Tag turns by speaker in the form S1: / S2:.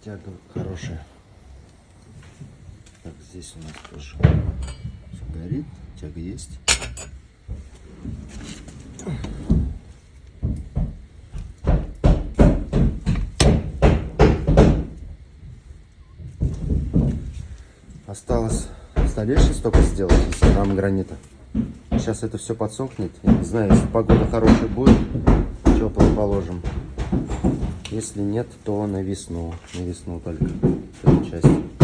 S1: тяга хорошая. Так, здесь у нас тоже все горит, тяга есть. Осталось столешницу только сделать из гранита. Сейчас это все подсохнет. Я не знаю, если погода хорошая будет, теплую положим. Если нет, то на весну. На весну только эту часть.